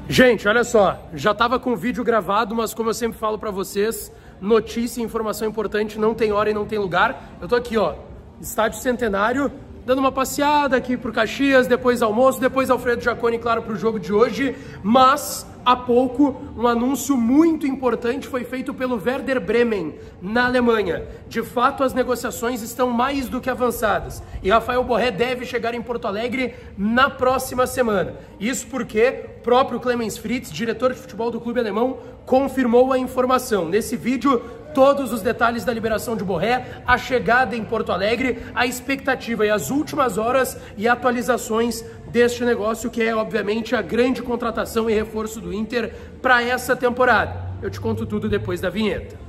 Gente, olha só, já estava com o vídeo gravado, mas como eu sempre falo para vocês, notícia e informação importante não tem hora e não tem lugar. Eu tô aqui, ó, Estádio Centenário, dando uma passeada aqui por Caxias, depois almoço, depois Alfredo Jaconi, claro, para o jogo de hoje, mas há pouco um anúncio muito importante foi feito pelo Werder Bremen, na Alemanha. De fato, as negociações estão mais do que avançadas e Rafael Borré deve chegar em Porto Alegre na próxima semana. Isso porque o próprio Clemens Fritz, diretor de futebol do clube alemão, confirmou a informação. Nesse vídeo, todos os detalhes da liberação de Borré, a chegada em Porto Alegre, a expectativa e as últimas horas e atualizações deste negócio, que é, obviamente, a grande contratação e reforço do Inter para essa temporada. Eu te conto tudo depois da vinheta.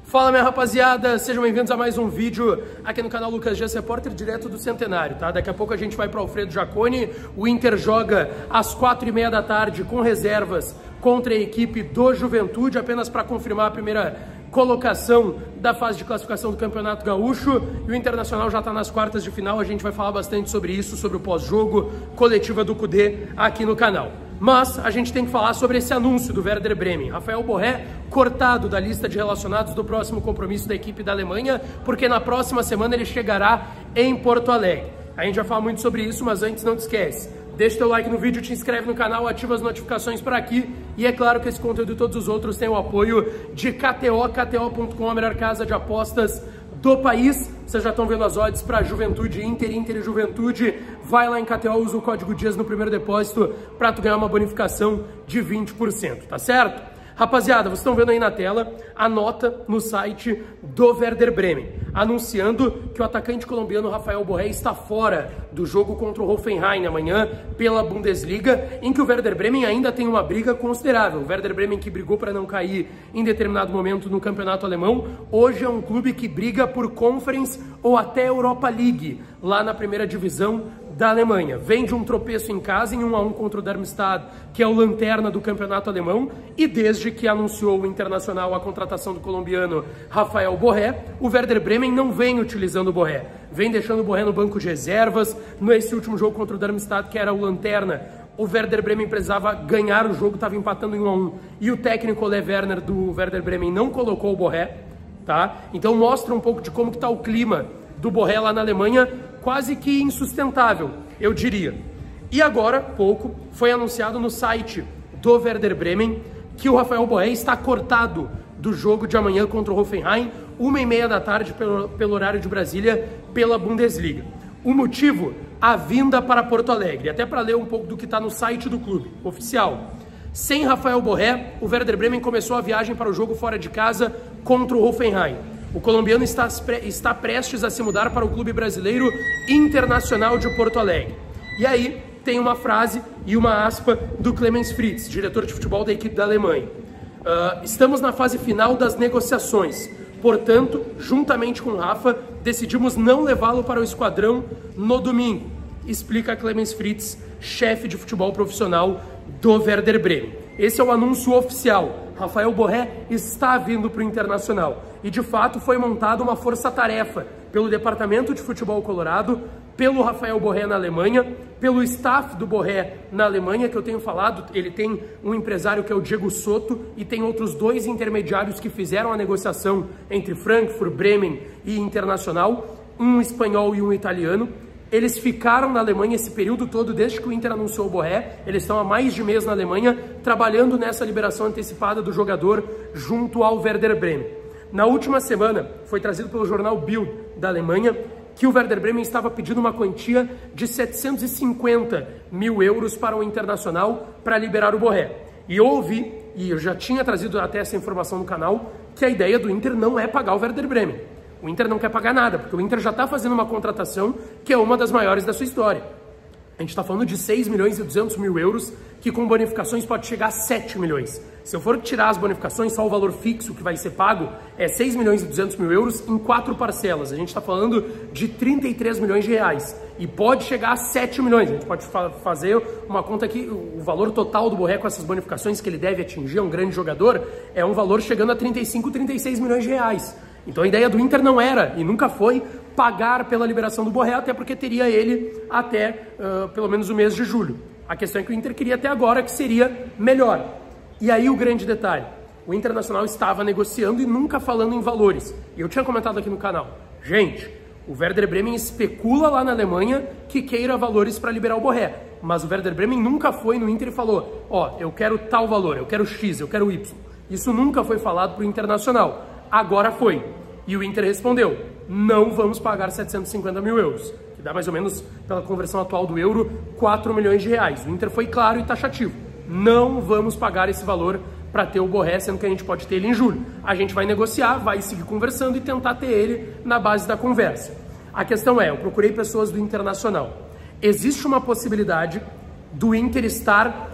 Fala, minha rapaziada, sejam bem-vindos a mais um vídeo aqui no canal Lucas Dias Repórter, direto do Centenário, tá? Daqui a pouco a gente vai para Alfredo Jaconi, o Inter joga às 4h30 da tarde com reservas contra a equipe do Juventude, apenas para confirmar a primeira colocação da fase de classificação do Campeonato Gaúcho, e o Internacional já está nas quartas de final. A gente vai falar bastante sobre isso, sobre o pós-jogo, coletiva do Cudê aqui no canal. Mas a gente tem que falar sobre esse anúncio do Werder Bremen. Rafael Borré cortado da lista de relacionados do próximo compromisso da equipe da Alemanha, porque na próxima semana ele chegará em Porto Alegre. A gente vai falar muito sobre isso, mas antes não te esquece. Deixa o teu like no vídeo, te inscreve no canal, ativa as notificações por aqui. E é claro que esse conteúdo e todos os outros têm o apoio de KTO, KTO.com, a melhor casa de apostas do país. Vocês já estão vendo as odds para Juventude, Inter e Juventude. Vai lá em KTO, usa o código DIAS no primeiro depósito para tu ganhar uma bonificação de 20%, tá certo? Rapaziada, vocês estão vendo aí na tela a nota no site do Werder Bremen, anunciando que o atacante colombiano Rafael Borré está fora do jogo contra o Hoffenheim amanhã pela Bundesliga, em que o Werder Bremen ainda tem uma briga considerável. O Werder Bremen, que brigou para não cair em determinado momento no campeonato alemão, hoje é um clube que briga por Conference ou até Europa League, lá na primeira divisão da Alemanha. Vem de um tropeço em casa em 1-1 contra o Darmstadt, que é o lanterna do campeonato alemão, e desde que anunciou o Internacional a contratação do colombiano Rafael Borré, o Werder Bremen não vem utilizando o Borré, vem deixando o Borré no banco de reservas. Nesse último jogo contra o Darmstadt, que era o lanterna, o Werder Bremen precisava ganhar o jogo, estava empatando em 1-1, e o técnico Ole Werner do Werder Bremen não colocou o Borré, tá? Então mostra um pouco de como que está o clima do Borré lá na Alemanha, quase que insustentável, eu diria. E agora, pouco, foi anunciado no site do Werder Bremen que o Rafael Borré está cortado do jogo de amanhã contra o Hoffenheim, 1h30 da tarde pelo horário de Brasília, pela Bundesliga. O motivo? A vinda para Porto Alegre. Até para ler um pouco do que está no site do clube oficial. Sem Rafael Borré, o Werder Bremen começou a viagem para o jogo fora de casa contra o Hoffenheim. O colombiano está prestes a se mudar para o clube brasileiro Internacional de Porto Alegre. E aí tem uma frase e uma aspa do Clemens Fritz, diretor de futebol da equipe da Alemanha. Estamos na fase final das negociações. Portanto, juntamente com o Rafa, decidimos não levá-lo para o esquadrão no domingo, explica Clemens Fritz, chefe de futebol profissional do Werder Bremen. Esse é o anúncio oficial. Rafael Borré está vindo para o Internacional. E, de fato, foi montada uma força-tarefa pelo Departamento de Futebol Colorado, pelo Rafael Borré na Alemanha, pelo staff do Borré na Alemanha, que eu tenho falado. Ele tem um empresário que é o Diego Soto e tem outros 2 intermediários que fizeram a negociação entre Frankfurt, Bremen e Internacional, um espanhol e um italiano. Eles ficaram na Alemanha esse período todo, desde que o Inter anunciou o Borré. Eles estão há mais de mês na Alemanha, trabalhando nessa liberação antecipada do jogador junto ao Werder Bremen. Na última semana, foi trazido pelo jornal Bild da Alemanha que o Werder Bremen estava pedindo uma quantia de 750 mil euros para o Internacional para liberar o Borré. E eu ouvi, e eu já tinha trazido até essa informação no canal, que a ideia do Inter não é pagar o Werder Bremen. O Inter não quer pagar nada, porque o Inter já está fazendo uma contratação que é uma das maiores da sua história. A gente está falando de 6 milhões e 200 mil euros, que com bonificações pode chegar a 7 milhões. Se eu for tirar as bonificações, só o valor fixo que vai ser pago é 6 milhões e 200 mil euros em 4 parcelas. A gente está falando de 33 milhões de reais. E pode chegar a 7 milhões. A gente pode fazer uma conta aqui, o valor total do Borré com essas bonificações que ele deve atingir, é um grande jogador, é um valor chegando a 35, 36 milhões de reais. Então a ideia do Inter não era, e nunca foi, pagar pela liberação do Borré, até porque teria ele até pelo menos o mês de julho. A questão é que o Inter queria até agora, que seria melhor. E aí o grande detalhe, o Internacional estava negociando e nunca falando em valores. E eu tinha comentado aqui no canal, gente, o Werder Bremen especula lá na Alemanha que queira valores para liberar o Borré. Mas o Werder Bremen nunca foi no Inter e falou, ó, eu quero tal valor, eu quero X, eu quero Y. Isso nunca foi falado para o Internacional. Agora foi. E o Inter respondeu, não vamos pagar 750 mil euros, que dá mais ou menos, pela conversão atual do euro, 4 milhões de reais. O Inter foi claro e taxativo. Não vamos pagar esse valor para ter o Borré, sendo que a gente pode ter ele em julho. A gente vai negociar, vai seguir conversando e tentar ter ele na base da conversa. A questão é, eu procurei pessoas do Internacional. Existe uma possibilidade do Inter estar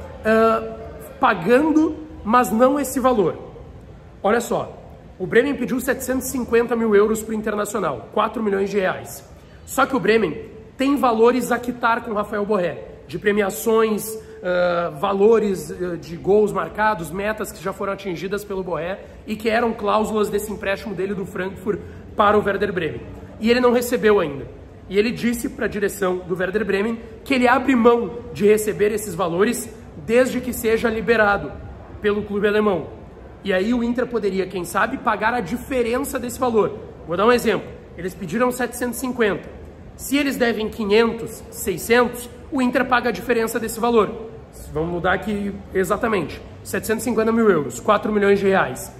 pagando, mas não esse valor. Olha só, o Bremen pediu 750 mil euros para o Internacional, 4 milhões de reais. Só que o Bremen tem valores a quitar com o Rafael Borré, de premiações, valores de gols marcados, metas que já foram atingidas pelo Borré e que eram cláusulas desse empréstimo dele do Frankfurt para o Werder Bremen. E ele não recebeu ainda. E ele disse para a direção do Werder Bremen que ele abre mão de receber esses valores desde que seja liberado pelo clube alemão. E aí o Inter poderia, quem sabe, pagar a diferença desse valor. Vou dar um exemplo. Eles pediram 750. Se eles devem 500, 600, o Inter paga a diferença desse valor. Vamos mudar aqui exatamente. 750 mil euros, 4 milhões de reais.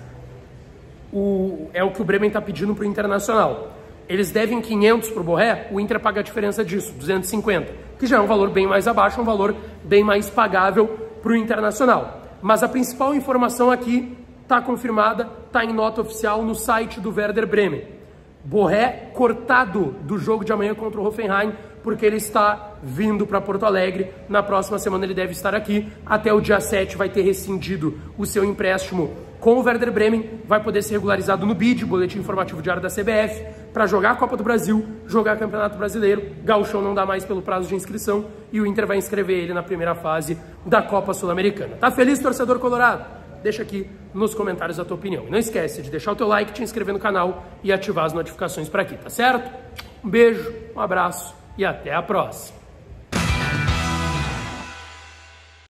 É o que o Bremen está pedindo para o Internacional. Eles devem 500 para o Borré, o Inter paga a diferença disso, 250. Que já é um valor bem mais abaixo, um valor bem mais pagável para o Internacional. Mas a principal informação aqui está confirmada, está em nota oficial no site do Werder Bremen. Borré cortado do jogo de amanhã contra o Hoffenheim, porque ele está vindo para Porto Alegre. Na próxima semana ele deve estar aqui. Até o dia 7 vai ter rescindido o seu empréstimo com o Werder Bremen. Vai poder ser regularizado no BID, Boletim Informativo Diário da CBF, para jogar a Copa do Brasil, jogar Campeonato Brasileiro. Gauchão não dá mais pelo prazo de inscrição e o Inter vai inscrever ele na primeira fase da Copa Sul-Americana. Tá feliz, torcedor colorado? Deixa aqui nos comentários a tua opinião. E não esquece de deixar o teu like, te inscrever no canal e ativar as notificações para aqui, tá certo? Um beijo, um abraço e até a próxima.